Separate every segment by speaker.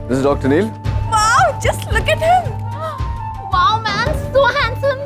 Speaker 1: This is Dr. Neil.
Speaker 2: Wow, just look at him.
Speaker 3: Wow, man, so handsome.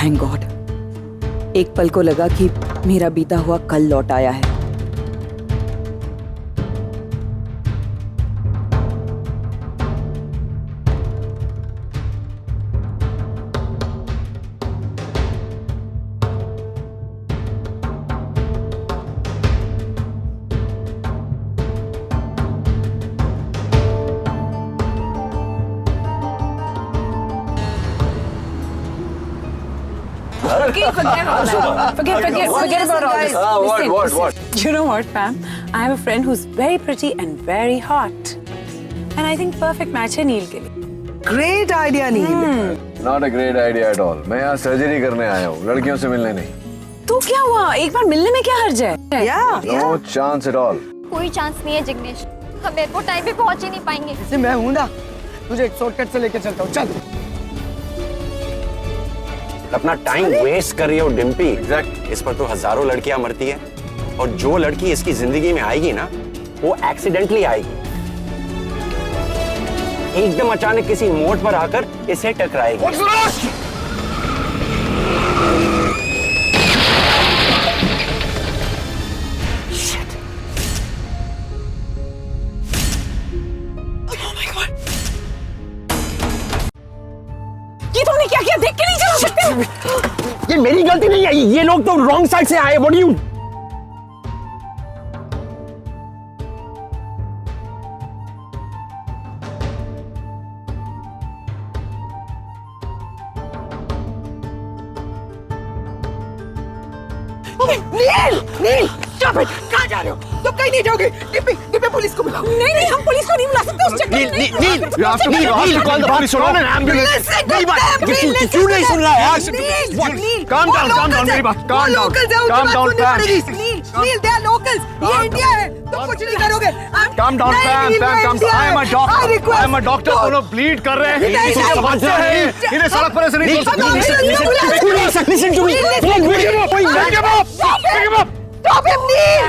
Speaker 4: Thank God, एक पल को लगा कि मेरा बीता हुआ कल लौट आया है।
Speaker 5: Forget about all this.
Speaker 1: What?
Speaker 5: You know what, Pam? I have a friend who's very pretty and very hot. And I think perfect match है नील के लिए.
Speaker 6: Great idea, Neil.
Speaker 1: Not a great idea at all. मैं यहाँ surgery करने आया हूँ, लड़कियों से मिलने नहीं.
Speaker 5: तो क्या हुआ? एक बार मिलने में क्या हर्ज है?
Speaker 6: Yeah.
Speaker 1: No chance at all.
Speaker 3: कोई चांस नहीं है जिग्नेश, हम एयरपोर्ट टाइम पे पहुंच ही नहीं पाएंगे।
Speaker 6: जैसे मैं हूँ ना, तुझे एक शॉर्टकट से लेके चलता हूँ. चल.
Speaker 7: अपना टाइम वेस्ट कर रही हो डिम्पी।
Speaker 1: Exactly.
Speaker 7: इस पर तो हजारों लड़कियां मरती है और जो लड़की इसकी जिंदगी में आएगी ना वो एक्सीडेंटली आएगी, एकदम अचानक किसी मोड़ पर आकर इसे टकराएगी।
Speaker 5: ये तुमने क्या किया? देख के नहीं चला सकते?
Speaker 7: ये मेरी गलती नहीं है, ये लोग तो रॉन्ग साइड से आए। What do you?
Speaker 6: Neel, stop it. कहाँ जा रहे हो? तुम कहीं नहीं जाओगे. डिम्पी पुलिस को बुलाओ.
Speaker 5: नहीं, हम पुलिस को नहीं बुला सकते उस चक्कर में।
Speaker 1: You have to call the police. Call an ambulance.
Speaker 7: क्यों नहीं सुन रहा है यार?
Speaker 1: Calm down, मेरी बात. Calm down, Pam.
Speaker 6: Neil, they are locals. ये इंडिया है. तुम कुछ नहीं करोगे.
Speaker 1: Calm down, Pam. Calm down. I am a doctor. I am a doctor. दोनों bleed कर रहे हैं. तुझे समझ रहे हैं? इन्हें सड़क पर ऐसे नहीं छोड़ सकते.
Speaker 7: Listen to me.
Speaker 1: Pick him up.
Speaker 6: Stop him, Neil.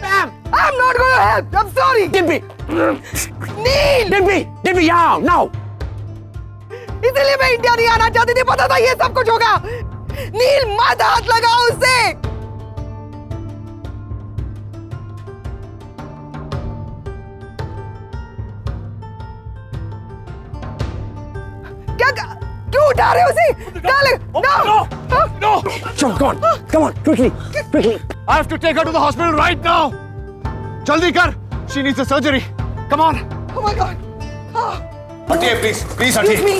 Speaker 6: Pam! I'm not going to help. I'm sorry.
Speaker 7: Dimpy!
Speaker 6: Neil!
Speaker 7: Dimpy, yeah, now!
Speaker 6: इसलिए मैं इंडिया नहीं आना चाहती थी. पता था ये सब कुछ होगा. नील, मत हाथ लगाओ उससे. क्यों उठा रहे हो उसे?
Speaker 7: No! Come on, quickly!
Speaker 1: I have to take her to the hospital right now. जल्दी कर. She needs a surgery. Come on.
Speaker 6: Oh my God.
Speaker 1: हटिए, please हटिए.
Speaker 6: Excuse me.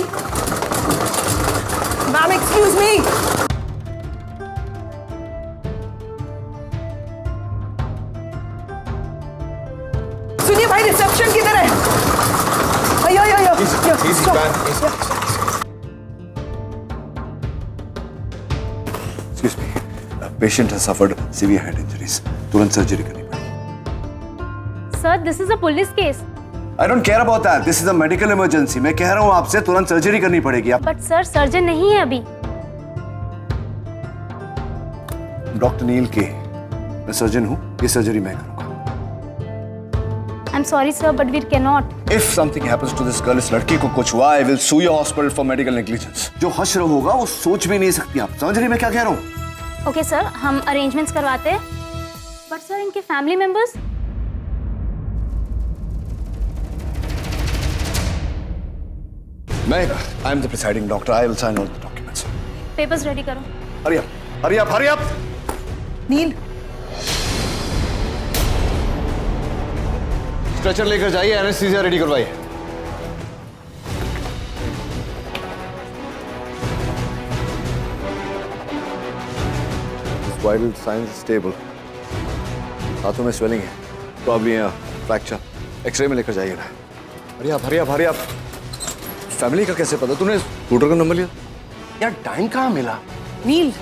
Speaker 6: Ma'am, excuse me. सुनिए भाई, रिसेप्शन किधर है? आयो.
Speaker 1: Easy, man. Easy. Excuse me. Patient has suffered severe head injuries. तुरंत सर्जरी करनी पड़ेगी.
Speaker 3: Sir, this is a police case.
Speaker 1: I don't care about that. This is a medical emergency. मैं कह रहा हूँ आपसे तुरंत सर्जरी करनी पड़ेगी.
Speaker 3: But sir, सर्जन नहीं है अभी.
Speaker 1: डॉक्टर नील के, मैं सर्जन हूँ, ये सर्जरी मैं करूँगा।
Speaker 3: I'm sorry sir, but we cannot.
Speaker 1: If something happens to this girl, इस लड़की को कुछ हुआ, I will sue your hospital for medical negligence. जो हश्र होगा वो सोच भी नहीं सकती आप, समझ रही मैं क्या कह रहा हूँ?
Speaker 3: Okay sir, हम arrangements करवाते हैं। But sir, इनके family members?
Speaker 1: I am the presiding doctor. I will sign all the documents.
Speaker 3: Papers ready करो।
Speaker 1: Hurry up! Hurry up! Hurry up!
Speaker 6: नील,
Speaker 1: स्ट्रेचर लेकर जाइए, एनेस्थीसिया रेडी करवाइए। वाइटल साइंस स्टेबल, हाथों में स्वेलिंग है, प्रॉब्लम है fracture, x ray में लेकर जाइए ना। हरी आप, हरी आप, हरी आप। फैमिली का कैसे पता? तूने स्कूटर का नंबर लिया?
Speaker 7: यार टाइम कहाँ मिला?
Speaker 5: नील,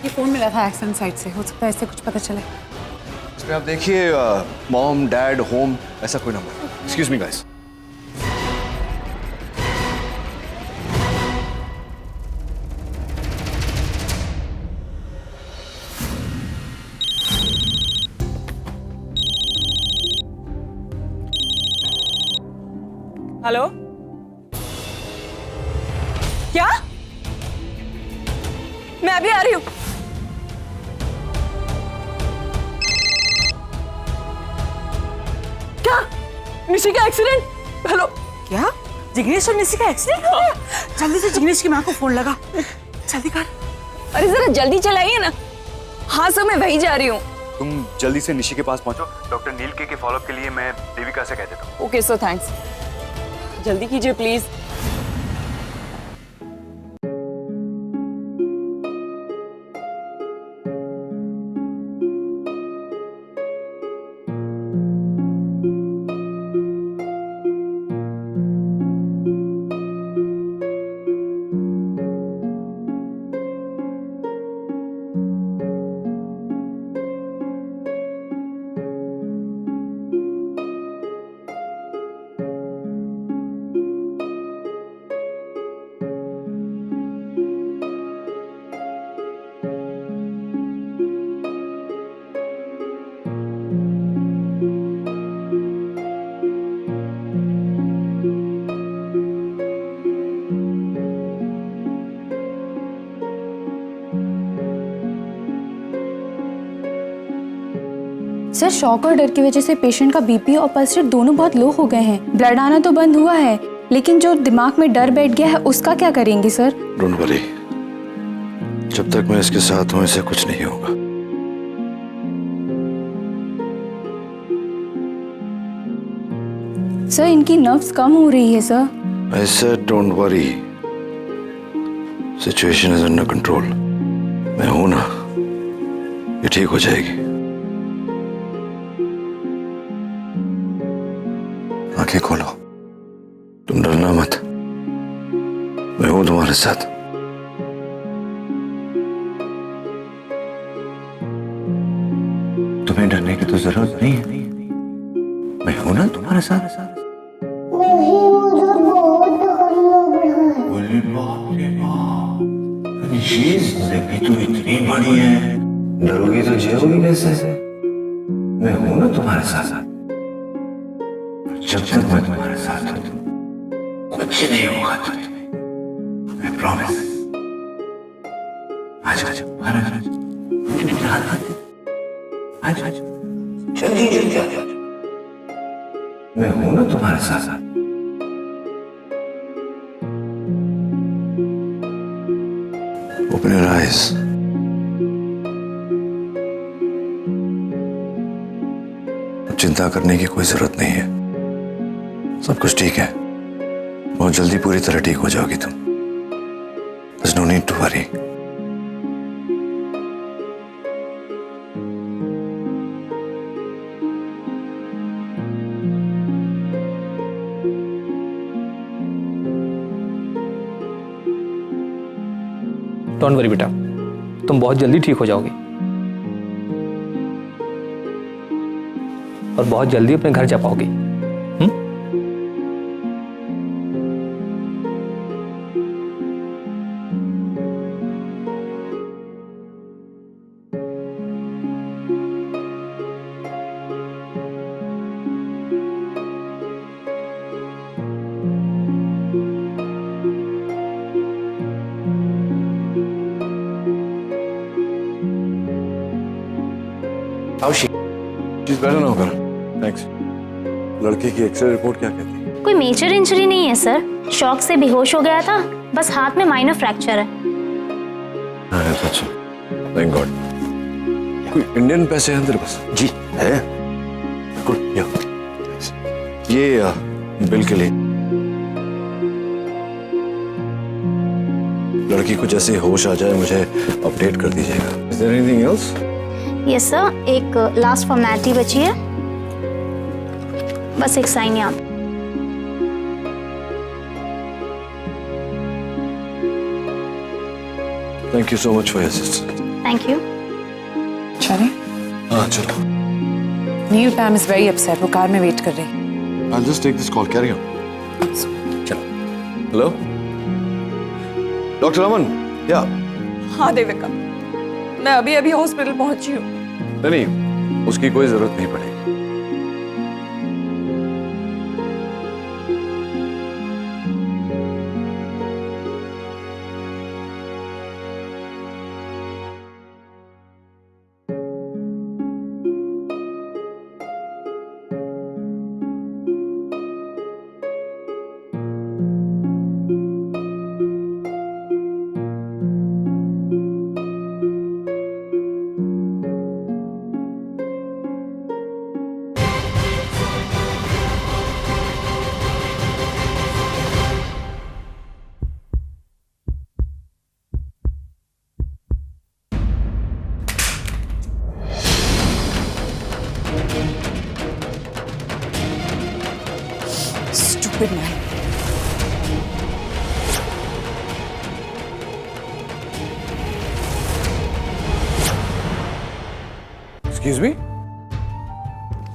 Speaker 5: ये फोन मिला था एक्सीडेंट साइट से, हो सकता है इससे कुछ पता चले।
Speaker 1: इसमें आप देखिए मॉम, डैड, होम, ऐसा कोई number. Excuse me guys.
Speaker 6: Hello, क्या? मैं अभी आ रही हूँ। क्या? निशी का एक्सीडेंट? हेलो, क्या? जिग्नेश और निशी का एक्सीडेंट हो गया? जल्दी से जिग्नेश की माँ को फोन लगा, जल्दी कर।
Speaker 2: अरे जरा जल्दी चलाइए ना। हाँ सर, मैं वहीं जा रही हूँ।
Speaker 1: तुम जल्दी से निशी के पास पहुंचो, डॉक्टर नील के फॉलोअप के लिए मैं देविका से कह देता हूँ।
Speaker 2: Okay sir, thanks. जल्दी कीजिए प्लीज।
Speaker 8: सर, शॉक और डर की वजह से पेशेंट का बीपी और पल्स रेट दोनों बहुत लो हो गए हैं। ब्लड आना तो बंद हुआ है, लेकिन जो दिमाग में डर बैठ गया है उसका क्या करेंगे सर?
Speaker 9: डोंट वरी, जब तक मैं इसके साथ हूं इसे कुछ नहीं होगा।
Speaker 8: सर, इनकी नर्व्स कम हो रही है sir.
Speaker 9: I said don't worry, situation is under control. मैं हूं ना, ये ठीक हो जाएगी। आंखें खोलो, तुम डरना मत, मैं हूं तुम्हारे साथ। तुम्हें डरने की तो जरूरत नहीं है, मैं हूं ना तुम्हारे साथ। जिंदगी तो इतनी बड़ी है, डरोगी तो जियोगी कैसे? मैं हूं ना तुम्हारे साथ। जब तक मैं तुम्हारे साथ हूं कुछ नहीं होगा तुम्हें, मैं प्रॉमिस। आज आज आज आज जल्दी जल्दी आज, मैं हूं ना तुम्हारे साथ। Open your eyes. अब चिंता करने की कोई जरूरत नहीं है, सब कुछ ठीक है। बहुत जल्दी पूरी तरह ठीक हो जाओगी तुम। There's no need to worry.
Speaker 10: Don't worry बेटा, तुम बहुत जल्दी ठीक हो जाओगे और बहुत जल्दी अपने घर जा पाओगे।
Speaker 7: How's she?
Speaker 1: She's better now, Karan. Thanks. लड़की की एक्सरे रिपोर्ट क्या कहती है?
Speaker 3: कोई मेजर इंजरी नहीं है सर, शॉक से बेहोश हो गया था, बस हाथ में माइनर फ्रैक्चर है।
Speaker 1: हाँ, अच्छा। Thank God. कोई इंडियन पैसे हैं तेरे पास?
Speaker 7: जी है।
Speaker 1: Good. Yeah. ये बिल के लिए। लड़की को जैसे होश आ जाए मुझे अपडेट कर दीजिएगा। Is there anything else?
Speaker 3: Yes sir, एक लास्ट फॉर्मेलिटी बची है, बस एक साइन यहाँ।
Speaker 1: Thank you so much for your assistance.
Speaker 3: Thank you.
Speaker 5: चले?
Speaker 1: हाँ चलो।
Speaker 5: नील पैम इज वेरी अपसेट, वो कार में वेट कर रही।
Speaker 1: I'll just take this call. Carry on.
Speaker 7: चलो।
Speaker 1: Hello? Dr. Aman? Yeah.
Speaker 6: हाँ देविका, मैं अभी अभी हॉस्पिटल पहुंची हूँ।
Speaker 1: नहीं, उसकी कोई जरूरत नहीं पड़ेगी।
Speaker 6: Stupid man.
Speaker 1: Excuse me?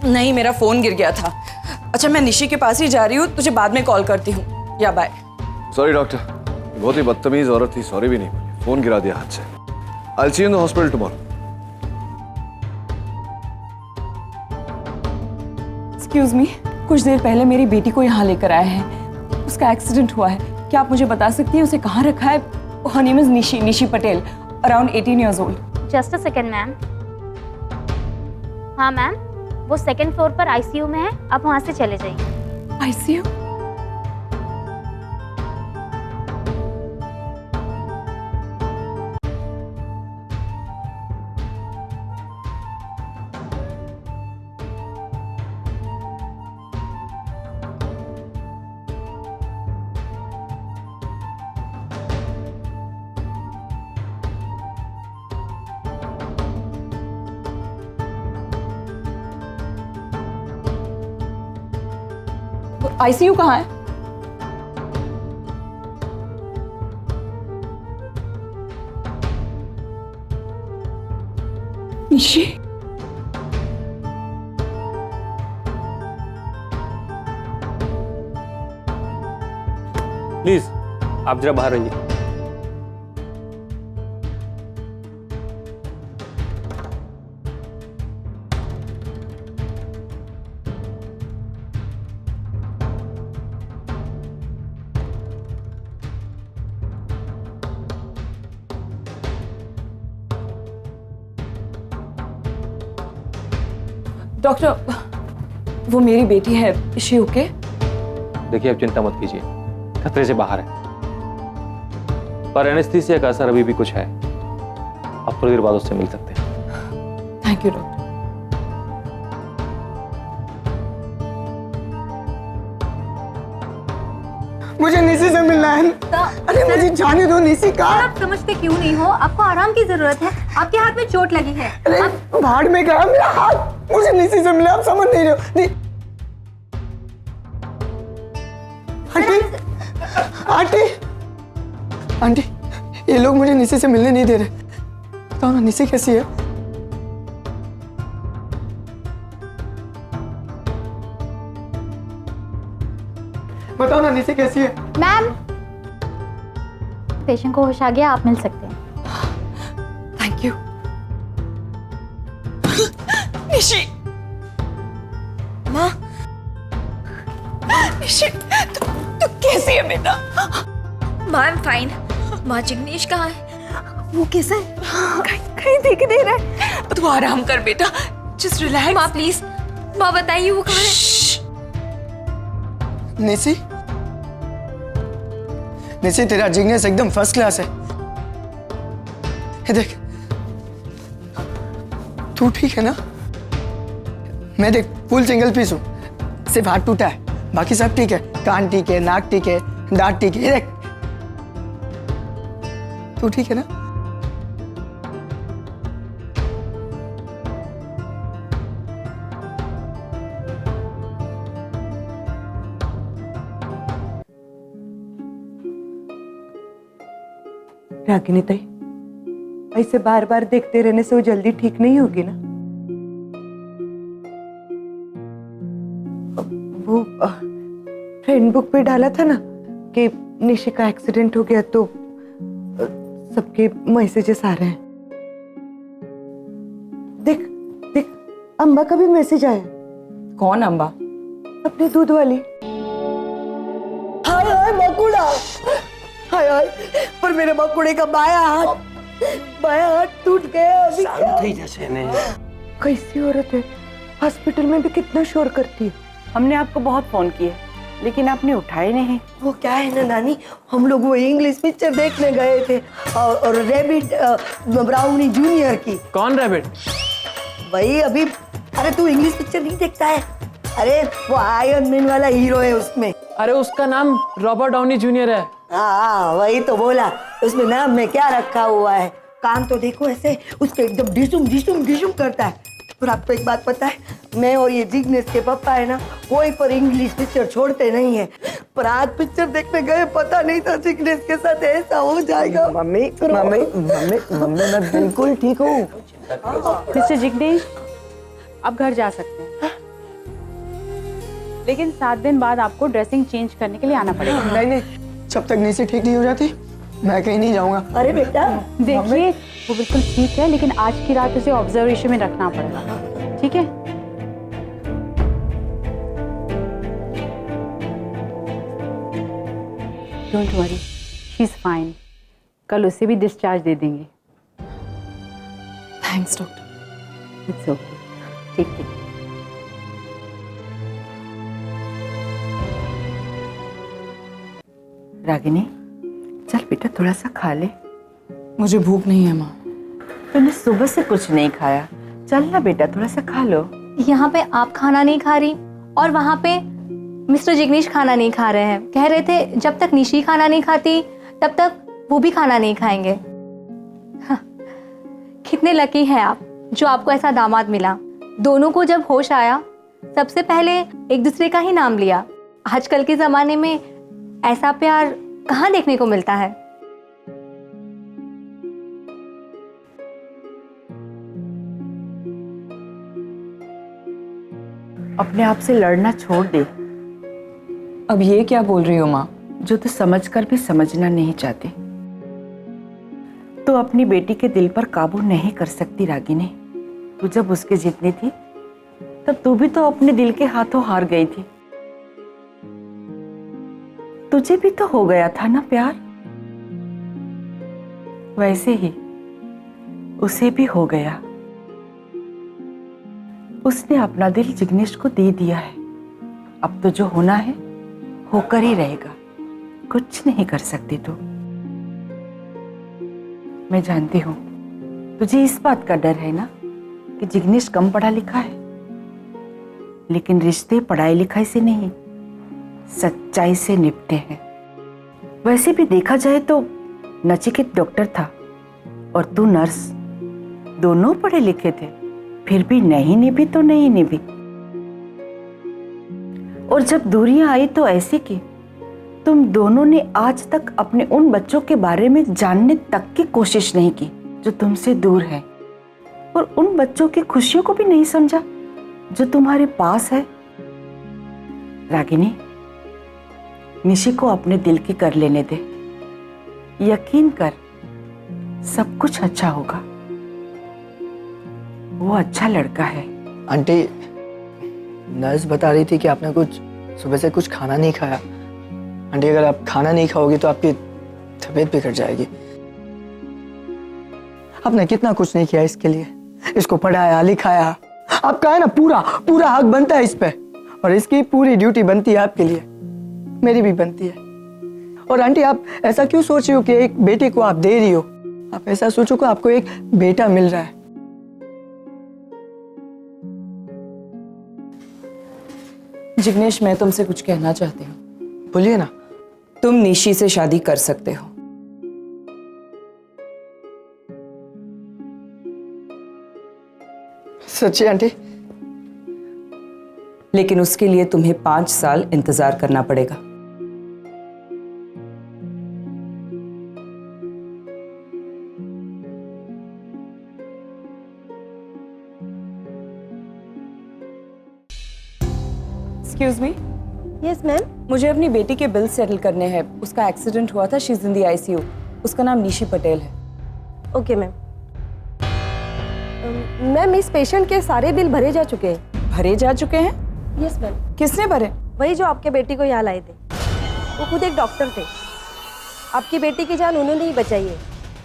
Speaker 6: नहीं, मेरा फोन गिर गया था। अच्छा, मैं निशी के पास ही जा रही हूँ, तुझे बाद में कॉल करती हूँ। या बाय।
Speaker 1: Sorry डॉक्टर, बहुत ही बदतमीज औरत थी, सॉरी भी नहीं बोली, फोन गिरा दिया हाथ से। I'll see you in the hospital tomorrow.
Speaker 6: Excuse me, कुछ देर पहले मेरी बेटी को यहाँ लेकर आए हैं, उसका एक्सीडेंट हुआ है, क्या आप मुझे बता सकती हैं उसे कहाँ रखा है? Her name is Nishi Patel, around 18 years old.
Speaker 3: Just a second ma'am. हाँ मैम, वो सेकंड फ्लोर पर आईसीयू में है, आप वहाँ से चले जाइए।
Speaker 6: आईसीयू? आईसीयू कहाँ है? निशी?
Speaker 10: प्लीज आप जरा बाहर रहिए।
Speaker 6: डॉक्टर, वो मेरी बेटी है, इज शी ओके?
Speaker 10: देखिए, आप चिंता मत कीजिए, खतरे से बाहर है, पर एनेस्थीसिया का असर अभी भी कुछ है। आप थोड़ी देर बाद उससे मिल सकते हैं।
Speaker 6: Thank you doctor.
Speaker 11: मुझे निशी से मिलना है। अरे मुझे जाने दो, निशी का।
Speaker 3: आप समझते क्यों नहीं हो? आपको आराम की जरूरत है, आपके हाथ में चोट लगी है।
Speaker 11: अरे भाड़ में गया मेरा हाथ, मुझे निशी से मिला, आप समझ नहीं रहे हो। आंटी, आंटी, आंटी, ये लोग मुझे निशी से मिलने नहीं दे रहे। बताओ ना, निशी कैसी है? बताओ ना, निशी कैसी है?
Speaker 3: मैम, पेशेंट को होश आ गया, आप मिल सकते हैं।
Speaker 6: Thank you. निशी, माँ, निशी, तू कैसी है बेटा?
Speaker 2: माँ, आई एम फाइन। माँ, जिग्नेश कहाँ है? वो कैसा है?
Speaker 6: कहीं दिख नहीं रहा है। तू आराम कर बेटा, जस्ट रिलैक्स।
Speaker 8: माँ प्लीज, माँ बताइए वो कहाँ है?
Speaker 11: निशी, निशी तेरा जिग्नेस एकदम फर्स्ट क्लास है। ये देख, तू ठीक है ना? मैं देख फुल सिंगल पीस हूँ, सिर्फ हाथ टूटा है, बाकी सब ठीक है। कान ठीक है, नाक ठीक है, दांत ठीक है। ये देख, तू ठीक है ना?
Speaker 6: रागिनी ताई, ऐसे बार बार देखते रहने से वो जल्दी ठीक नहीं होगी ना। वो फ्रेंड बुक पे डाला था ना कि निशि का एक्सीडेंट हो गया, तो सबके मैसेजेस आ रहे हैं। देख देख, अम्बा का भी मैसेज आया। कौन अम्बा? अपनी दूध वाली। हाय हाय मकुड़ा, हाय हाय, पर मेरे मकुड़े का बाया हाथ टूट गया। अभी कैसी औरत है, हॉस्पिटल में भी कितना शोर करती है।
Speaker 12: हमने आपको बहुत फोन किए लेकिन आपने उठाए नहीं।
Speaker 6: वो क्या है ना नानी, हम लोग वो इंग्लिश पिक्चर देखने गए थे और रैबिट ब्राउनी जूनियर की।
Speaker 10: कौन रैबिट?
Speaker 6: वही अभी। अरे तू इंग्लिश पिक्चर नहीं देखता है? अरे वो आयरन मैन वाला हीरो है उसमें।
Speaker 10: अरे उसका नाम रॉबर्ट डाउनी जूनियर है।
Speaker 6: हाँ वही तो बोला, उसमें नाम में क्या रखा हुआ है। काम तो देखो ऐसे उसके एकदम डिशुम डिशुम डिशुम करता है। पर आपको एक बात पता है, मैं और ये जिग्नेश के पापा है ना, कोई पर इंग्लिश पिक्चर छोड़ते नहीं है। पर आज पिक्चर देखने गए, पता नहीं था जिग्नेश के साथ ऐसा हो जाएगा।
Speaker 12: मम्मी मम्मी मम्मी मम्मी मैं बिल्कुल ठीक हूँ। मिस्टर जिग्नेश, आप घर जा सकते हैं, लेकिन 7 दिन बाद आपको ड्रेसिंग चेंज करने के लिए आना पड़ेगा।
Speaker 11: नहीं नहीं, जब तक निशी ठीक नहीं हो जाती मैं कहीं नहीं जाऊंगा।
Speaker 6: अरे बेटा
Speaker 12: देखिए, वो बिल्कुल ठीक है, लेकिन आज की रात उसे ऑब्जर्वेशन में रखना पड़ेगा, ठीक है? Don't worry, she is fine. कल उसे भी डिस्चार्ज दे देंगे।
Speaker 6: Thanks doctor.
Speaker 12: इट्स ओके, ठीक है। रागिनी, चल बेटा थोड़ा सा खा ले।
Speaker 6: मुझे भूख नहीं है माँ।
Speaker 12: तूने सुबह से कुछ नहीं खाया, चल ना बेटा थोड़ा सा खा लो।
Speaker 3: यहाँ पे आप खाना नहीं खा रही और वहाँ पे मिस्टर जिग्नेश खाना नहीं खा रहे हैं। कह रहे थे जब तक निशी खाना नहीं खाती तब तक वो भी खाना नहीं खाएंगे। हाँ, कितने लकी हैं आप जो आपको ऐसा दामाद मिला। दोनों को जब होश आया सबसे पहले एक दूसरे का ही नाम लिया। आजकल के जमाने में ऐसा प्यार कहाँ देखने को मिलता है।
Speaker 12: अपने आप से लड़ना छोड़ दे।
Speaker 6: अब ये क्या बोल रही हो माँ?
Speaker 12: जो तू समझ कर भी समझना नहीं चाहती। तो अपनी बेटी के दिल पर काबू नहीं कर सकती रागिनी। तू जब उसके जितनी थी तब तू भी तो अपने दिल के हाथों हार गई थी। तुझे भी तो हो गया था ना प्यार, वैसे ही उसे भी हो गया। उसने अपना दिल जिग्नेश को दे दिया है। अब तो जो होना है होकर ही रहेगा, कुछ नहीं कर सकती तू। मैं जानती हूँ तुझे इस बात का डर है ना कि जिग्नेश कम पढ़ा लिखा है, लेकिन रिश्ते पढ़ाई लिखाई से नहीं सच्चाई से निपटे हैं। वैसे भी देखा जाए तो नचिकेत डॉक्टर था और तू नर्स, दोनों पढ़े लिखे थे, फिर भी नहीं निभी तो नहीं निभी। और जब दूरियां आई तो ऐसे कि तुम दोनों ने आज तक अपने उन बच्चों के बारे में जानने तक की कोशिश नहीं की जो तुमसे दूर है, और उन बच्चों की खुशियों को भी नहीं समझा जो तुम्हारे पास है। रागिनी, निशी को अपने दिल की कर लेने दे। यकीन कर सब कुछ अच्छा होगा। वो अच्छा लड़का है।
Speaker 11: आंटी, नर्स बता रही थी कि आपने कुछ सुबह से कुछ खाना नहीं खाया। आंटी, अगर आप खाना नहीं खाओगी तो आपकी तबीयत बिगड़ जाएगी। आपने कितना कुछ नहीं किया इसके लिए, इसको पढ़ाया लिखाया, आपका है ना पूरा पूरा हक बनता है इस पे, और इसकी पूरी ड्यूटी बनती है आपके लिए, मेरी भी बनती है। और आंटी आप ऐसा क्यों सोच रही हो कि एक बेटे को आप दे रही हो? आप ऐसा सोचो कि आपको एक बेटा मिल रहा है।
Speaker 4: जिग्नेश, मैं तुमसे कुछ कहना चाहती हूँ।
Speaker 11: बोलिए ना।
Speaker 4: तुम निशी से शादी कर सकते हो।
Speaker 11: सच्ची आंटी?
Speaker 4: लेकिन उसके लिए तुम्हें 5 साल इंतजार करना पड़ेगा। Excuse me.
Speaker 6: Yes ma'am.
Speaker 4: मुझे अपनी बेटी के बिल सेटल करने हैं। उसका एक्सीडेंट हुआ था, she is in the ICU. उसका नाम निशी पटेल है।
Speaker 6: Okay ma'am. मैम इस पेशेंट के सारे बिल भरे जा चुके हैं।
Speaker 4: भरे जा चुके हैं?
Speaker 6: Yes ma'am.
Speaker 4: किसने भरे?
Speaker 6: वही जो आपके बेटी को यहाँ लाए थे। वो खुद एक डॉक्टर थे। आपकी बेटी की जान उन्होंने ही बचाई है।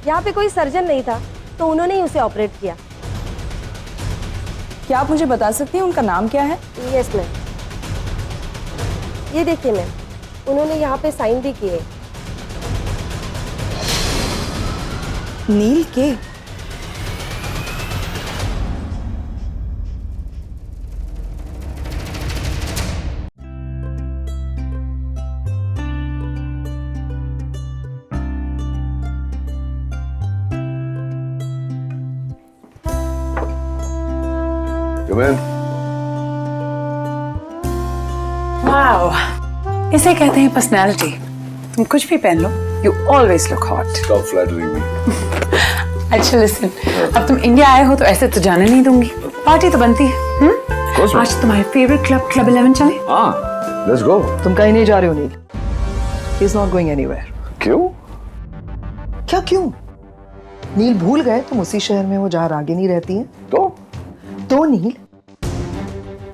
Speaker 6: यहाँ पे कोई सर्जन नहीं था तो उन्होंने ही उसे ऑपरेट किया।
Speaker 4: क्या आप मुझे बता सकती हैं उनका नाम क्या है?
Speaker 6: Yes ma'am. ये देखिए मैम, उन्होंने यहाँ पे साइन भी किए।
Speaker 4: नील के?
Speaker 5: वाओ, इसे कहते हैं पर्सनालिटी। तुम कुछ भी पहन लो, you always look hot.
Speaker 1: Stop flattering me.
Speaker 5: अच्छा लिसन, अब तुम इंडिया आए हो तो ऐसे तो जाने नहीं दूंगी। पार्टी तो बनती है। आज तुम्हारे फेवरेट क्लब, क्लब 11 चले?
Speaker 1: हाँ, let's go.
Speaker 11: तुम कहीं नहीं जा रहे हो नील। He is not going anywhere.
Speaker 1: क्यों?
Speaker 11: क्या क्यों? नील भूल गए तुम उसी शहर में वो जहाँ रागिनी रहती है? तो नील,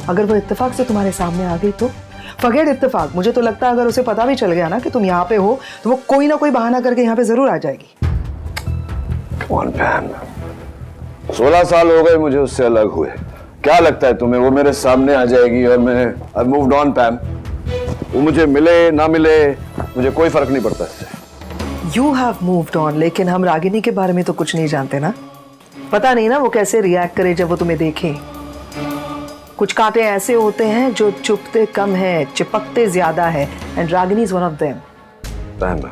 Speaker 11: अगर वो इत्तेफाक से तुम्हारे सामने आ गई तो? फगेट इत्तेफाक, मुझे तो लगता है अगर उसे पता भी चल गया ना कि तुम यहाँ पे हो तो वो कोई ना कोई बहाना करके यहाँ पे जरूर आ जाएगी।
Speaker 1: Come on, Pam. 16 साल हो गए मुझे उससे अलग हुए। क्या लगता है तुम्हें वो मेरे सामने आ जाएगी और मैं I've moved on, Pam. वो मुझे मिले ना मिले मुझे कोई फर्क नहीं पड़ता इससे।
Speaker 11: You have moved on, लेकिन हम रागिनी के बारे में तो कुछ नहीं जानते ना। पता नहीं ना वो कैसे रिएक्ट करे जब वो तुम्हें देखे। कुछ कांटे ऐसे होते हैं जो चुभते कम है, चिपकते ज्यादा है, and Ragini is one of them.
Speaker 1: Pam,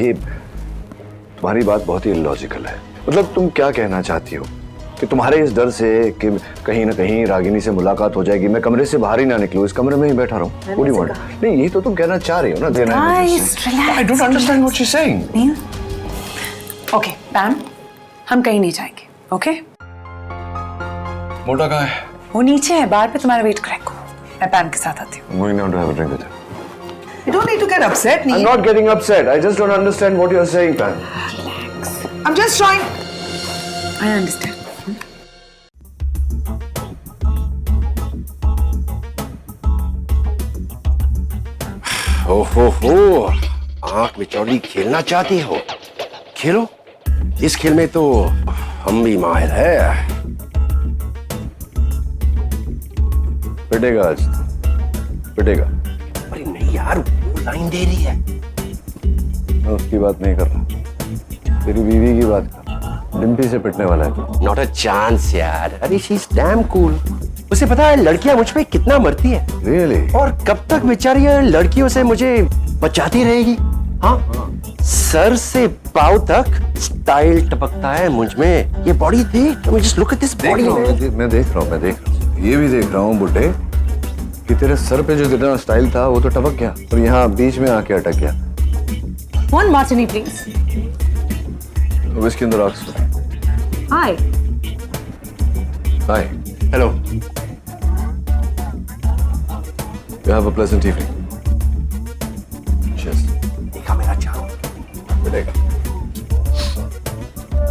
Speaker 1: ये तुम्हारी बात बहुत ही इलॉजिकल है। मतलब तुम क्या कहना चाहती हो कि तुम्हारे इस डर से कि कहीं ना कहीं रागिनी से मुलाकात हो जाएगी मैं कमरे से बाहर ही ना निकलूं, इस कमरे में ही बैठा रहूं? What do you want? नहीं, यही तो तुम कहना चाह रही हो ना। देना I don't understand what she's saying.
Speaker 5: Okay Pam, हम कहीं नहीं जाएंगे। ओके?
Speaker 1: मोटा कहाँ है?
Speaker 5: वो नीचे है, बाहर पे तुम्हारा वेट करेगा। मैं पैम के साथ आती हूँ।
Speaker 1: I'm going down to have a drink with her.
Speaker 11: You don't need to get upset, Neil.
Speaker 1: I'm not getting upset. I just don't understand what you're saying, Pam.
Speaker 11: I'm just trying.
Speaker 5: I understand.
Speaker 7: हो आंख मिचौली खेलना चाहती हो? खेलो, इस खेल में तो हम भी माहिर है।
Speaker 1: पिटेगा आज, पिटेगा।
Speaker 7: अरे नहीं यार, वो लाइन दे रही है।
Speaker 1: मैं उसकी बात नहीं कर रहा, तेरी बीवी की बात कर रहा। डिम्पी से पिटने वाला है।
Speaker 7: नॉट अ चांस यार। अरे शी इज डैम कूल। उसे पता है लड़कियां मुझ पे कितना मरती है।
Speaker 1: Really?
Speaker 7: और कब तक बेचारी लड़कियों से मुझे बचाती रहेगी? हाँ, सर से पाँव तक स्टाइल टपकता है मुझ में। ये बॉडी देख, just look at this body.
Speaker 1: मैं देख रहा हूँ, ये भी देख रहा हूँ बुड्ढे कि तेरे सर पे जो जितना स्टाइल था वो तो टपक गया और यहाँ बीच में आके अटक गया।
Speaker 5: One martini, please.
Speaker 1: Whisky in the rocks.
Speaker 5: Hi.
Speaker 1: Hi.
Speaker 7: Hello.
Speaker 1: You have a pleasant evening. Cheers.
Speaker 7: देखा मेरा चारों।
Speaker 1: मिलेगा।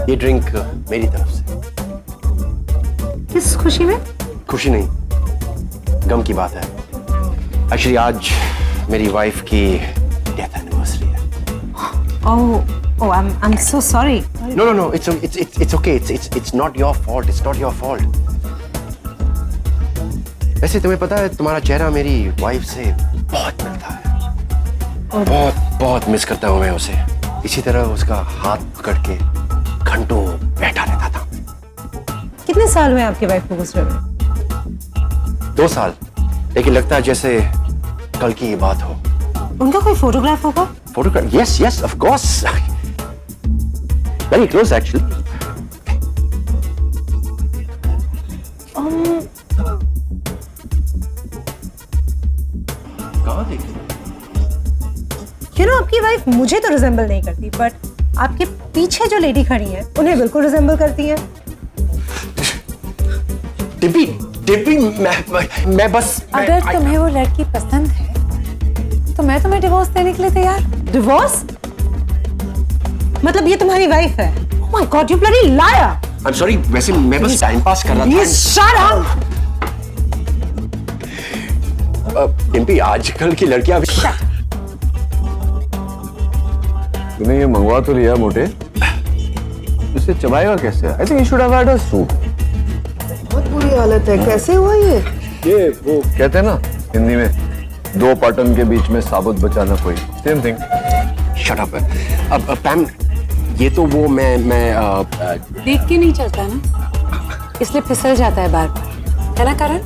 Speaker 7: ये ड्रिंक मेरी तरफ से।
Speaker 5: किस खुशी में?
Speaker 7: खुशी नहीं, गम की बात है। एक्चुअली आज मेरी वाइफ की डेथ एनिवर्सरी है।
Speaker 5: Oh, I'm so sorry.
Speaker 7: No, it's okay. It's not your fault. It's not your fault. वैसे तुम्हें पता है तुम्हारा चेहरा मेरी वाइफ से बहुत मिलता है। बहुत बहुत मिस करता हूँ मैं उसे। इसी तरह उसका हाथ पकड़ के घंटों बैठा रहता था।
Speaker 5: कितने साल हुए आपकी वाइफ को गुजरे हुए?
Speaker 7: 2 साल, लेकिन लगता है जैसे कल की ये बात हो।
Speaker 5: उनका कोई फोटोग्राफ होगा?
Speaker 7: Photograph? Yes yes of course, very close actually.
Speaker 5: You know, आपकी वाइफ मुझे तो रिजेंबल नहीं करती, बट आपके पीछे जो लेडी खड़ी है उन्हें बिल्कुल रिजेंबल करती है।
Speaker 7: डिम्पी, डिम्पी, मैं बस
Speaker 5: अगर तुम्हें वो लड़की पसंद है तो मैं तुम्हें डिवोर्स देने के लिए तैयार। डिवोर्स? मतलब ये तुम्हारी वाइफ है? Oh my God, you bloody liar!
Speaker 7: I'm sorry, वैसे मैं बस टाइम पास कर रहा था।
Speaker 5: Please shut up!
Speaker 7: डिम्पी, आजकल की लड़कियां भी।
Speaker 1: तूने ये मंगवा तो लिया मोटे, इसे चबाएगा कैसे? I think you should have had a soup.
Speaker 11: बहुत बुरी हालत है, कैसे हुआ ये?
Speaker 1: ये वो कहते हैं ना हिंदी में, 2 पाटन के बीच में साबुत बचाना कोई, सेम थिंग।
Speaker 7: Shut up. अब पैम, ये तो वो मैं
Speaker 5: देख के नहीं चलता ना, इसलिए फिसल जाता है बार बार, है ना करण?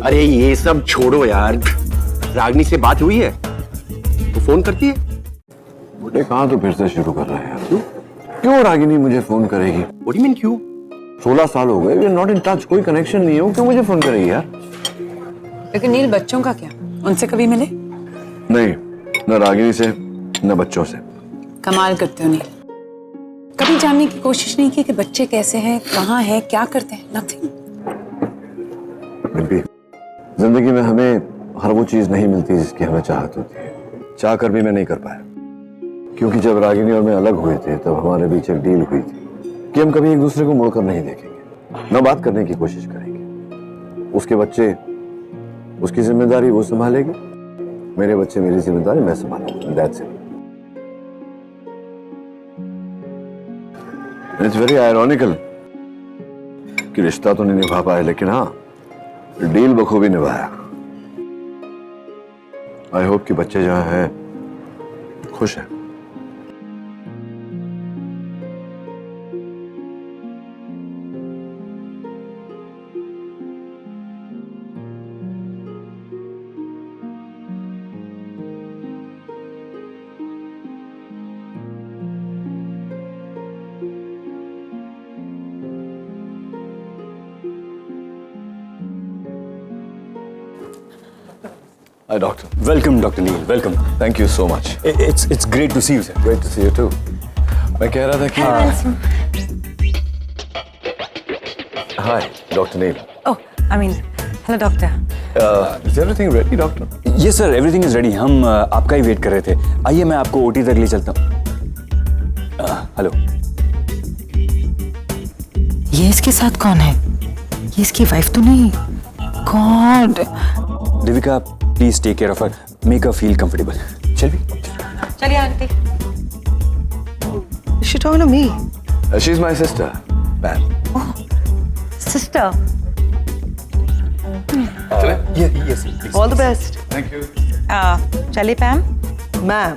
Speaker 7: अरे ये सब छोड़ो यार, रागनी से बात हुई है? तो फोन करती है?
Speaker 1: मोटे कहाँ तो फिर से शुरू कर रहे हैं यार? क्यों रागिनी मुझे फोन करेगी?
Speaker 7: What do you mean क्यों?
Speaker 1: 16 साल हो गए, we are not in touch, कोई कनेक्शन नहीं है, वो क्यों मुझे फोन करेगी यार?
Speaker 5: लेकिन नील, बच्चों का क्या? उनसे कभी मिले?
Speaker 1: नहीं, न रागिनी से न बच्चों से।
Speaker 5: कमाल करते हो नील, कभी जानने की कोशिश नहीं की कि बच्चे कैसे हैं, कहाँ हैं, क्या करते हैं? नथिंग।
Speaker 1: जिंदगी में हमें हर वो चीज नहीं मिलती जिसकी हमें चाहत होती है। चाह कर भी मैं नहीं कर पाया, क्योंकि जब रागिनी और मैं अलग हुए थे तब हमारे बीच एक डील हुई थी कि हम कभी एक दूसरे को मुड़कर नहीं देखेंगे, न बात करने की कोशिश करेंगे। उसके बच्चे उसकी जिम्मेदारी वो संभालेगी, मेरे बच्चे मेरी जिम्मेदारी मैं संभालूंगा। That's it. It's very ironical कि रिश्ता तो नहीं निभा पाए, लेकिन हाँ डील बखूबी निभाया। आई होप कि बच्चे जहां हैं खुश हैं। Hi, doctor.
Speaker 13: Welcome, Dr. Neil. Welcome.
Speaker 1: Thank you so much.
Speaker 13: It's great to see you, sir.
Speaker 1: Great to see you too. मैं कह रहा था कि Hi, Dr. Neil.
Speaker 5: Oh, I mean, hello doctor.
Speaker 1: Is everything ready, doctor?
Speaker 13: Yes, sir. Everything is ready. हम आपका ही wait कर रहे थे। आइए मैं आपको ओटी तक ले चलता हूँ। हेलो।
Speaker 5: ये इसके साथ कौन है? ये इसकी वाइफ तो नहीं? God.
Speaker 13: Devika, please take care of her, make her feel comfortable. चल भी।
Speaker 5: चलिए aunty.
Speaker 11: Is she talking to me?
Speaker 1: She's my sister, Pam.
Speaker 5: Sister.
Speaker 13: Yes, please.
Speaker 11: All the best.
Speaker 1: Thank you.
Speaker 5: चलिए पैम।
Speaker 11: Ma'am,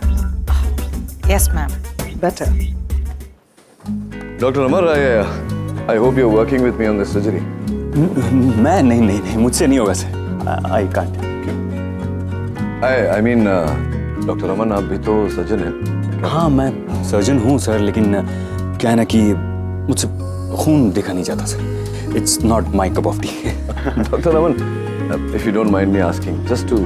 Speaker 5: Yes, ma'am.
Speaker 11: better.
Speaker 1: Dr. Amar, I hope you're working with me on this surgery.
Speaker 13: मैं नहीं, मुझसे नहीं होगा sir. I can't.
Speaker 1: I mean, Dr. Aman, आप भी तो surgeon हैं।
Speaker 13: हाँ, मैं सर्जन हूँ सर, लेकिन क्या है ना कि मुझसे खून देखा नहीं जाता sir. It's not my cup of tea.
Speaker 1: Dr. Aman, if you don't mind me asking, just to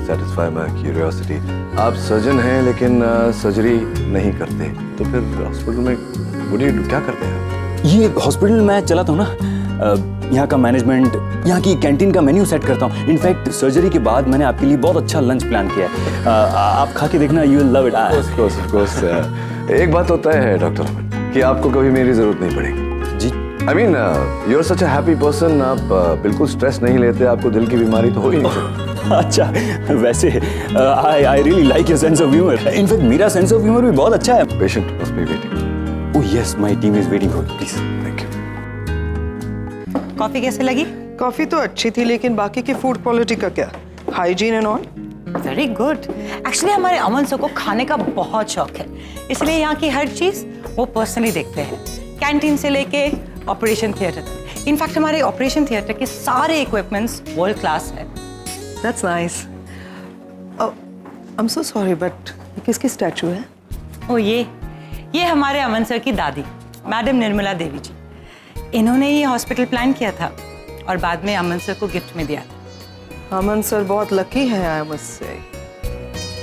Speaker 1: satisfy my curiosity, आप सर्जन हैं लेकिन सर्जरी नहीं करते, तो फिर हॉस्पिटल में क्या करते हैं?
Speaker 13: ये हॉस्पिटल में चलाता हूँ ना, यहाँ का मैनेजमेंट, यहाँ की कैंटीन का मेन्यू सेट करता हूँ। इनफैक्ट सर्जरी के बाद मैंने आपके लिए बहुत अच्छा लंच प्लान किया है, आप खा के देखना, you will love it.
Speaker 1: Of course. एक बात तो तय है डॉक्टर अमन कि आपको कभी मेरी जरूरत नहीं पड़ेगी
Speaker 13: जी।
Speaker 1: I mean, you're such a happy person, आप बिल्कुल स्ट्रेस नहीं लेते, आपको दिल की बीमारी तो हो ही नहीं सकती।
Speaker 13: अच्छा, वैसे I really like your sense of humor. In fact मेरा सेंस ऑफ ह्यूमर भी बहुत अच्छा है।
Speaker 1: Patient must be waiting.
Speaker 13: Oh yes, my team is waiting for you. Please.
Speaker 1: Thank you.
Speaker 5: Coffee कैसे लगी?
Speaker 11: कॉफी तो अच्छी थी, लेकिन बाकी की फूड क्वालिटी का क्या? Hygiene and all?
Speaker 12: Very good. Actually हमारे अमन सर को खाने का बहुत शौक है, इसलिए यहाँ की हर चीज वो पर्सनली देखते हैं, कैंटीन से लेके ऑपरेशन थिएटर तक। इनफैक्ट हमारे ऑपरेशन थिएटर के सारे इक्विपमेंट्स वर्ल्ड क्लास है।
Speaker 11: That's nice. I am so sorry, but किसकी स्टैचू है?
Speaker 12: ओ ये हमारे अमन सर की दादी, मैडम निर्मला देवी जी। इन्होंने ये हॉस्पिटल प्लान किया था और बाद में अमन सर को गिफ्ट में दिया था।
Speaker 11: अमन सर बहुत लकी है, I must say.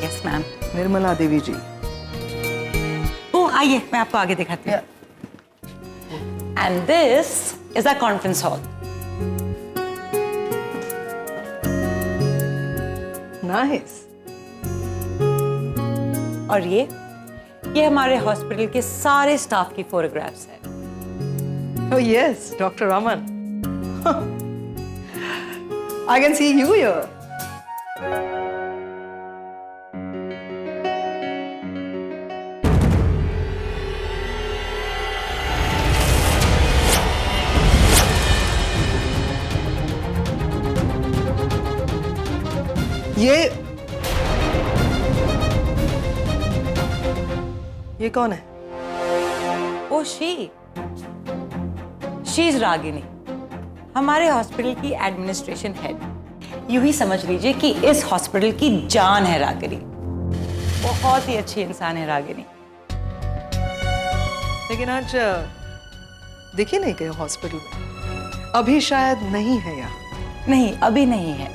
Speaker 12: Yes ma'am.
Speaker 11: Nirmala Devi ji.
Speaker 12: ओ आइए, मैं आपको आगे दिखाती हूँ। And this is a conference hall.
Speaker 11: Nice.
Speaker 12: और ये हमारे हॉस्पिटल के सारे स्टाफ की फोटोग्राफ्स हैं।
Speaker 11: Oh yes, Dr. Raman. I can see you here. ये कौन है?
Speaker 12: ओ शी इज रागिनी, हमारे हॉस्पिटल की एडमिनिस्ट्रेशन हेड। यूं ही समझ लीजिए कि इस हॉस्पिटल की जान है रागिनी। बहुत ही अच्छी इंसान है रागिनी।
Speaker 11: लेकिन आज दिखी नहीं गए हॉस्पिटल में। अभी शायद नहीं है यहाँ।
Speaker 12: नहीं, अभी नहीं है।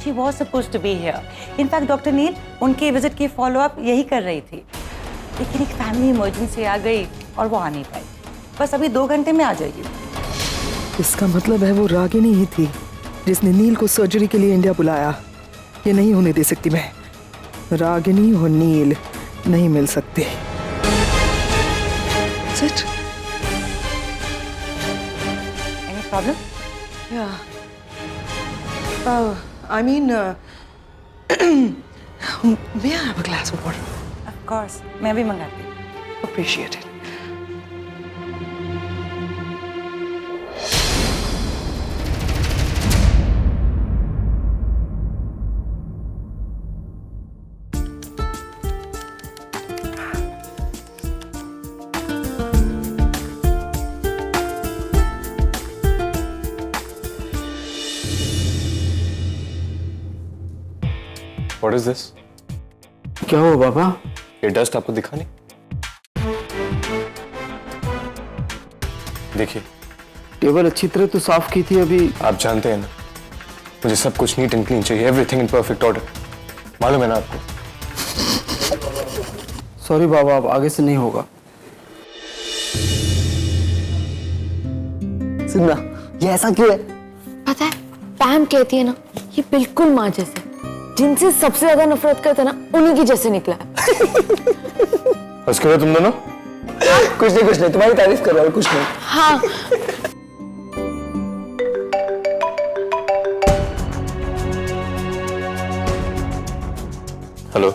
Speaker 12: She was supposed to be here. In fact doctor Neel उनके विजिट की फॉलोअप यही कर रही थी, लेकिन एक फैमिली इमरजेंसी आ गई और वो आ नहीं पाई। बस अभी 2 घंटे में आ जाएगी।
Speaker 11: इसका मतलब है वो रागिनी ही थी जिसने नील को सर्जरी के लिए इंडिया बुलाया। ये नहीं होने दे सकती मैं। रागिनी और नील नहीं मिल सकते। Sit.
Speaker 12: Any problem?
Speaker 11: Yeah. I mean, may I have a glass of water?
Speaker 12: Of course. मैं भी मंगाती हूँ।
Speaker 11: Appreciate it.
Speaker 10: What is this?
Speaker 7: क्या हुआ बाबा?
Speaker 10: ये डस्ट आपको दिखा नहीं? देखिए,
Speaker 7: टेबल अच्छी तरह तो साफ की थी अभी।
Speaker 10: आप जानते हैं ना, मुझे सब कुछ नीट एंड क्लीन चाहिए, एवरीथिंग इन परफेक्ट ऑर्डर। मालूम है ना आपको?
Speaker 7: सॉरी बाबा, अब आगे से नहीं होगा।
Speaker 6: सुनना, ये ऐसा क्यों है?
Speaker 2: पता है, पैम कहती है ना, ये बिल्कुल माँ जैसे, जिनसे सबसे ज्यादा नफरत करते ना, उन्हीं की जैसे निकला है।
Speaker 10: उसके बाद तुम दोनों?
Speaker 6: कुछ नहीं, तुम्हारी तारीफ कर रहा हूँ, कुछ नहीं।
Speaker 2: हाँ।
Speaker 10: हेलो।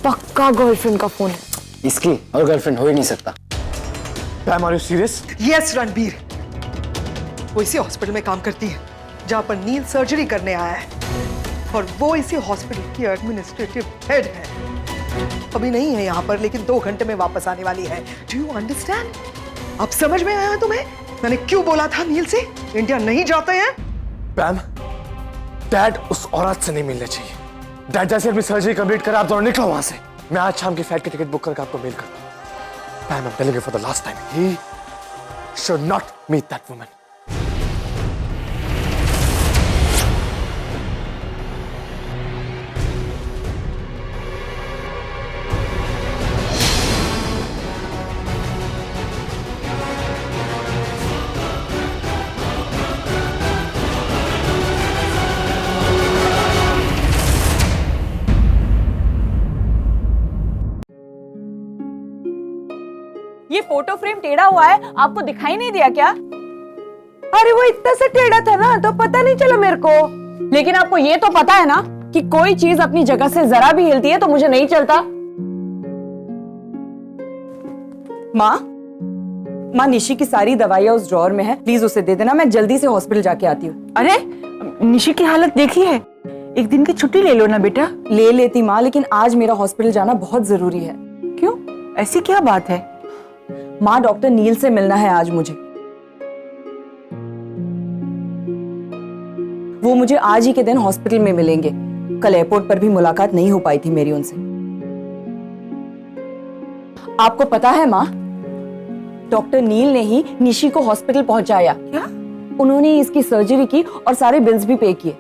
Speaker 2: पक्का गर्लफ्रेंड का फोन है।
Speaker 7: इसकी और गर्लफ्रेंड हो ही नहीं सकता।
Speaker 10: Pam, are you serious?
Speaker 11: Yes Ranbir, वो इसी हॉस्पिटल में काम करती है जहाँ पर नील सर्जरी करने आया है, और वो इसी हॉस्पिटल की एडमिनिस्ट्रेटिव हेड है। अभी नहीं है यहाँ पर, लेकिन 2 घंटे में वापस आने वाली है। Do you understand? अब समझ में आया तुम्हें मैंने क्यों बोला था नील से इंडिया नहीं जाते हैं?
Speaker 10: पैम, डैड उस औरत से नहीं मिलने चाहिए। डैड जैसे अपनी सर्जरी कंप्लीट करा, आप दोनों निकलो वहां से। मैं आज शाम की फ्लाइट की टिकट बुक करके आपको मेल करता हूँ। Pam, I am telling you for the last time, he should not meet that woman.
Speaker 2: ये फोटो फ्रेम टेढ़ा हुआ है, आपको दिखाई नहीं दिया क्या?
Speaker 6: अरे वो इतना सा टेढ़ा था ना, तो पता नहीं चला मेरे को।
Speaker 2: लेकिन आपको ये तो पता है ना कि कोई चीज अपनी जगह से जरा भी हिलती है तो मुझे नहीं चलता।
Speaker 6: माँ,
Speaker 4: माँ निशी की सारी दवाइयाँ उस ड्रॉअर में है, प्लीज उसे दे देना, मैं जल्दी से हॉस्पिटल जाके आती हूँ।
Speaker 12: अरे निशी की हालत देखी है, एक दिन की छुट्टी ले लो ना बेटा।
Speaker 4: ले लेती माँ, लेकिन आज मेरा हॉस्पिटल जाना बहुत जरूरी है।
Speaker 12: क्यों, ऐसी क्या बात है?
Speaker 4: माँ डॉक्टर नील से मिलना है आज मुझे। वो मुझे आज ही के दिन हॉस्पिटल में मिलेंगे। कल एयरपोर्ट पर भी मुलाकात नहीं हो पाई थी मेरी उनसे। आपको पता है माँ, डॉक्टर नील ने ही निशी को हॉस्पिटल पहुंचाया।
Speaker 12: क्या?
Speaker 4: उन्होंने इसकी सर्जरी की और सारे बिल्स भी पे किए।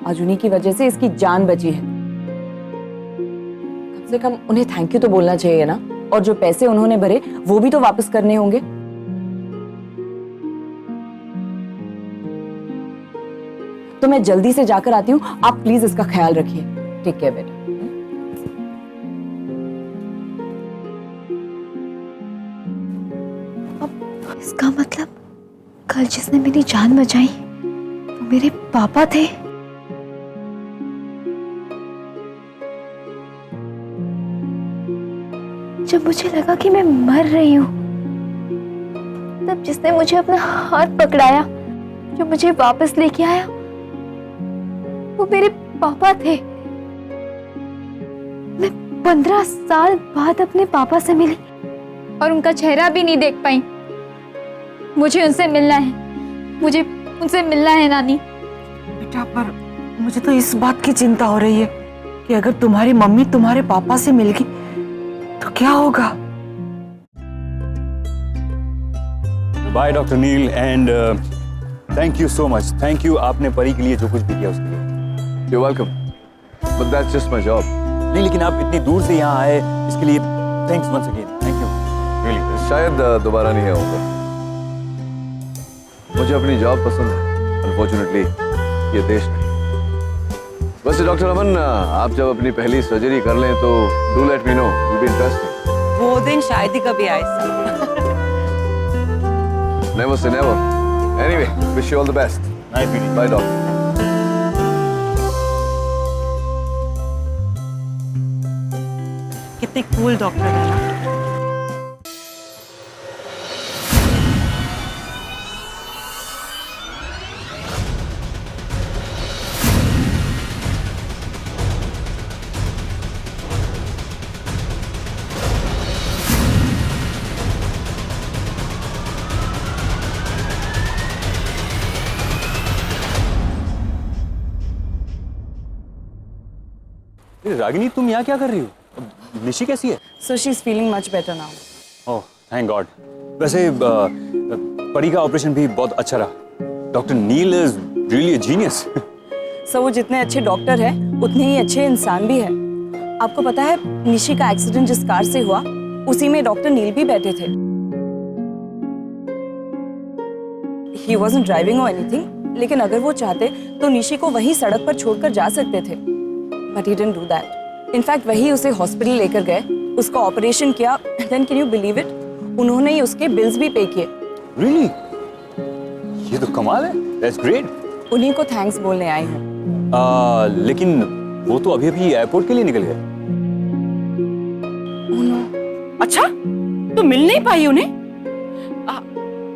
Speaker 4: आज उन्हीं की वजह से इसकी जान बची है। कम से कम उन्हें थैंक यू तो बोलना चाहिए ना। और जो पैसे उन्होंने भरे वो भी तो वापस करने होंगे। तो मैं जल्दी से जाकर आती हूँ, आप प्लीज इसका ख्याल रखिए। टेक केयर बेटा।
Speaker 2: इसका मतलब कल जिसने मेरी जान बचाई वो मेरे पापा थे। जब मुझे लगा कि मैं मर रही हूं, तब जिसने मुझे अपना हाथ पकड़ाया, जो मुझे वापस लेके आया, वो मेरे पापा थे। मैं 15 साल बाद अपने पापा से मिली और उनका चेहरा भी नहीं देख पाई। मुझे उनसे मिलना है, मुझे उनसे मिलना है नानी।
Speaker 12: बेटा, पर मुझे तो इस बात की चिंता हो रही है कि अगर तुम्हारी मम्मी तुम्हारे पापा से मिल गई तो क्या होगा?
Speaker 13: Bye doctor Neel, and thank you so much. Thank you, आपने परी के लिए जो कुछ भी किया उसके लिए।
Speaker 1: You're welcome. But that's just my job.
Speaker 13: नहीं, लेकिन आप इतनी दूर से यहाँ आए, इसके लिए thanks once again. Thank you really.
Speaker 1: शायद दोबारा नहीं आऊंगा। मुझे अपनी जॉब पसंद है, अनफॉर्चुनेटली ये देश नहीं। वैसे डॉक्टर अमन, आप जब अपनी पहली सर्जरी कर लें तो do let me know, will be interesting.
Speaker 4: वो दिन शायद ही कभी आए।
Speaker 1: Never say never. Anyway, wish you all the best.
Speaker 13: Nice meeting.
Speaker 1: By doctor.
Speaker 12: कितने कूल डॉक्टर है ना।
Speaker 13: रागिनी, तुम यहाँ क्या कर रही हो? निशी कैसी है?
Speaker 4: So she's feeling much better now.
Speaker 13: Oh thank god. वैसे परी का ऑपरेशन भी बहुत अच्छा रहा। Doctor Neel is really a genius.
Speaker 4: Sir, वो जितने अच्छे डॉक्टर हैं उतने ही अच्छे इंसान भी हैं। आपको पता है, निशी का एक्सीडेंट जिस कार से हुआ उसी में डॉक्टर नील भी बैठे थे। He wasn't driving or anything, लेकिन अगर वो चाहते तो निशी को वहीं सड़क पर छोड़कर जा सकते थे। But he didn't do that. In fact वही उसे हॉस्पिटल लेकर गए, उसका ऑपरेशन किया, then can you believe it, उन्होंने ही उसके बिल्स भी पे किए।
Speaker 13: रियली? ये तो कमाल है। That's great.
Speaker 4: उन्हीं को थैंक्स बोलने आई हूँ।
Speaker 13: लेकिन वो तो अभी अभी एयरपोर्ट के लिए निकल गए।
Speaker 12: अच्छा, तो मिल नहीं पाई उन्हें?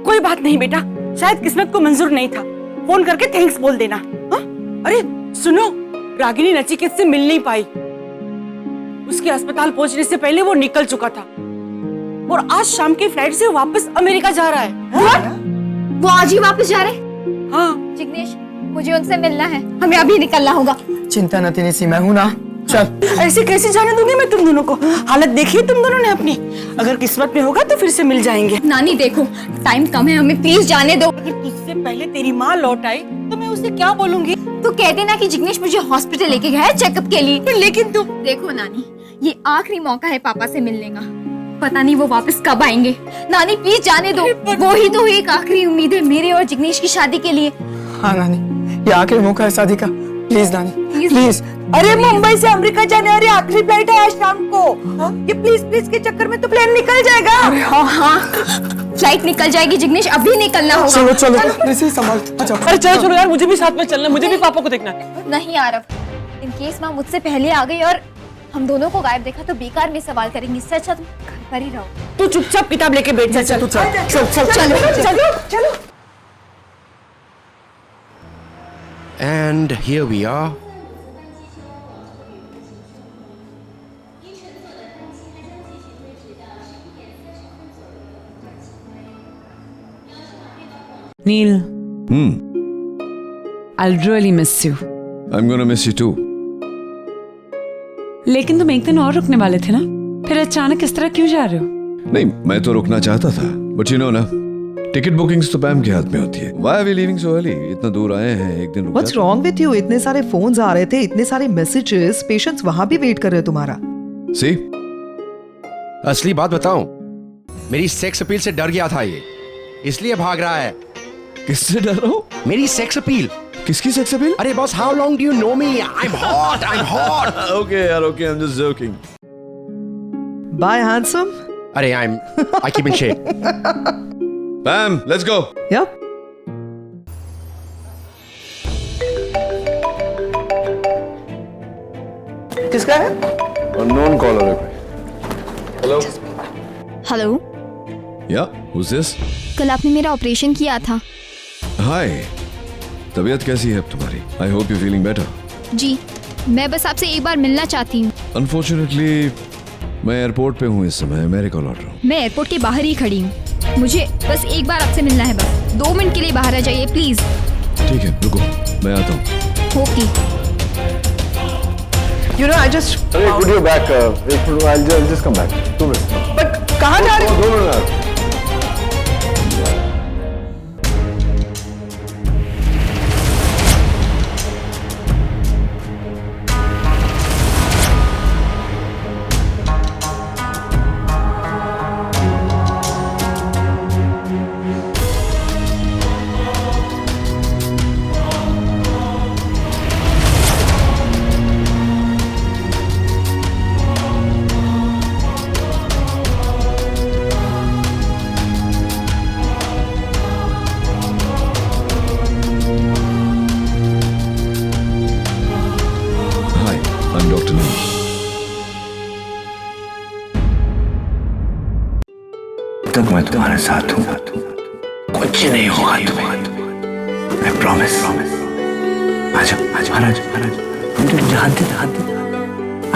Speaker 12: कोई बात नहीं बेटा, शायद किस्मत को मंजूर नहीं था। फोन करके थैंक्स बोल देना। हा? अरे सुनो, रागिनी नचिकेत से मिल नहीं पाई। उसके अस्पताल पहुंचने से पहले वो निकल चुका था और आज शाम की फ्लाइट से वापस अमेरिका जा रहा है।
Speaker 2: वो आज ही वापस जा रहे?
Speaker 12: हाँ।
Speaker 2: जिग्नेश, मुझे उनसे मिलना है, हमें अभी निकलना होगा।
Speaker 11: चिंता न तेरी सी, मैं हूं ना। चल।
Speaker 12: ऐसे कैसे जाने दूंगी मैं तुम दोनों को? हालत देखी तुम दोनों ने अपनी। अगर किस्मत में होगा तो फिर से मिल जाएंगे।
Speaker 2: नानी देखो, टाइम कम है, हमें प्लीज जाने दो।
Speaker 12: अगर तुझसे पहले तेरी माँ लौट आई तो मैं उसे क्या बोलूंगी?
Speaker 2: तो कहते ना कि जिग्नेश मुझे हॉस्पिटल लेके गया है चेकअप के लिए।
Speaker 12: लेकिन तुम
Speaker 2: देखो नानी, ये आखिरी मौका है पापा से मिलने का। पता नहीं वो वापस कब आएंगे। नानी प्लीज जाने दो, वो ही तो एक आखिरी उम्मीद है मेरे और जिग्नेश की शादी के लिए।
Speaker 11: हाँ नानी, ये आखिरी मौका है शादी का। प्लीज नानी, प्लीज।
Speaker 12: अरे मुंबई से अमेरिका जाने वाली आखिरी फ्लाइट है आज शाम को। ये प्लीज प्लीज के चक्कर में तो प्लेन निकल जाएगा।
Speaker 2: हाँ, फ्लाइट निकल जाएगी जिग्नेश, अभी निकलना होगा।
Speaker 11: चलो चलो, इसे संभाल। अच्छा,
Speaker 12: अरे चलो चलो यार, मुझे भी साथ में चलना है, मुझे भी पापा को देखना है।
Speaker 2: नहीं आरव, इन केस माँ मुझसे पहले आ गई और हम दोनों को गायब देखा तो बेकार में सवाल करेंगी। इससे अच्छा तुम घर पर ही रहो।
Speaker 6: तू चुपचाप किताब लेके बैठ जा। चल चल चल चल चलो चलो।
Speaker 7: And here we are.
Speaker 5: Neil, I'll really miss you.
Speaker 9: I'm gonna miss you too.
Speaker 5: लेकिन तुम एक दिन और रुकने वाले थे ना, फिर अचानक इस तरह क्यों जा रहे हो?
Speaker 9: नहीं, मैं तो रुकना चाहता था, बट यू नो ना, टिकट बुकिंग्स तो पैम के हाथ में होती है। Why are we leaving so early? इतना दूर आए हैं, एक दिन रुक
Speaker 11: What's wrong with you? इतने सारे फोन्स आ रहे थे, इतने सारे मैसेजेस, पेशेंट्स वहां भी वेट कर रहे हैं तुम्हारा।
Speaker 9: See?
Speaker 7: असली बात बताऊं, मेरी सेक्स अपील से डर गया था ये, इसलिए भाग रहा है।
Speaker 9: किससे डर रहा हूँ?
Speaker 7: मेरी सेक्स अपील।
Speaker 9: किसकी सेक्स अपील?
Speaker 7: अरे boss, how long do you know me? I am hot, I am hot.
Speaker 9: Okay यार, okay, I'm just joking.
Speaker 11: Bye handsome.
Speaker 7: अरे I keep in shape.
Speaker 9: Pam, let's go.
Speaker 11: Yep. किसका है?
Speaker 9: Unknown caller है कोई। Hello.
Speaker 2: Hello,
Speaker 9: Yeah, who's this?
Speaker 2: कल आपने मेरा operation किया था।
Speaker 9: Hi. तबीयत कैसी है अब तुम्हारी? I hope you're feeling better.
Speaker 2: जी, मैं बस आपसे एक बार मिलना चाहती हूँ।
Speaker 9: Unfortunately, मैं एयरपोर्ट पे हूँ इस समय, अमेरिका लौट रहा हूँ।
Speaker 2: मैं एयरपोर्ट के बाहर ही खड़ी हूँ। मुझे बस एक बार आपसे मिलना है, बस 2 मिनट के लिए बाहर आ जाइए प्लीज।
Speaker 9: ठीक है, रुको, मैं आता हूँ।
Speaker 2: Okay.
Speaker 11: You know, I just.
Speaker 1: अरे, could you back? I'll just come back. 2 minutes.
Speaker 11: But कहाँ जा रहे हो?
Speaker 1: 2 minutes.
Speaker 9: तक मैं तुम्हारे साथ हूँ, कुछ नहीं होगा तुम्हें, मैं प्रॉमिस। आजा आजा महाराज, हम तुम जानते थे,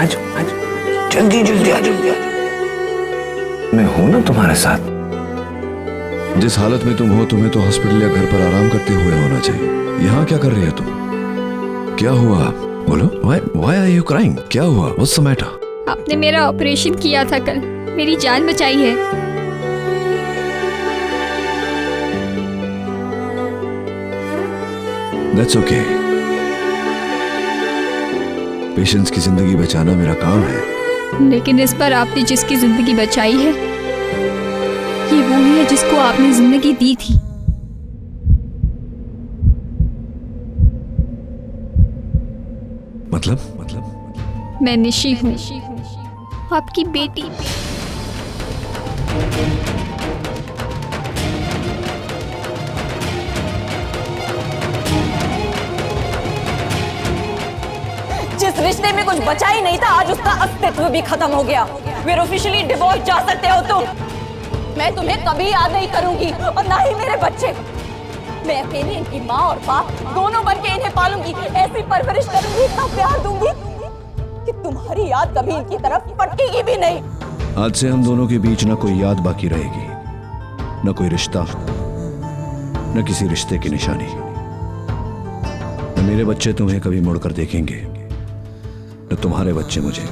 Speaker 9: आजा आजा, जल्दी जल्दी आजा, मैं हूं ना तुम्हारे साथ। जिस हालत में तुम हो, तुम्हें तो हॉस्पिटल या घर पर आराम करते हुए होना चाहिए। यहाँ क्या कर रही हो तुम? क्या हुआ? बोलो, why are you crying? क्या हुआ? What's the matter?
Speaker 2: आपने मेरा ऑपरेशन किया था कल, मेरी जान बचाई है।
Speaker 9: That's okay. पेशेंट्स की जिंदगी बचाना मेरा काम है।
Speaker 2: लेकिन इस पर आपने जिसकी जिंदगी बचाई है, ये वो ही है जिसको आपने जिंदगी दी थी।
Speaker 9: मतलब
Speaker 2: मैं निशी हूँ, आपकी बेटी।
Speaker 4: जिस रिश्ते में कुछ बचा ही नहीं था, आज उसका अस्तित्व भी खत्म हो गया। We're officially divorced, जा सकते हो तुम। मैं तुम्हें कभी याद नहीं करूंगी और ना ही मेरे बच्चे। मैं अकेले इनकी माँ और बाप दोनों बन के इन्हें पालूंगी, ऐसी परवरिश करूंगी, इतना प्यार दूंगी कि तुम्हारी याद कभी इनकी तरफ फटकेगी भी नहीं।
Speaker 9: आज से हम दोनों के बीच न कोई याद बाकी रहेगी, न कोई रिश्ता, न किसी रिश्ते की निशानी। न मेरे बच्चे तुम्हें कभी मुड़कर देखेंगे, न तुम्हारे बच्चे मुझे।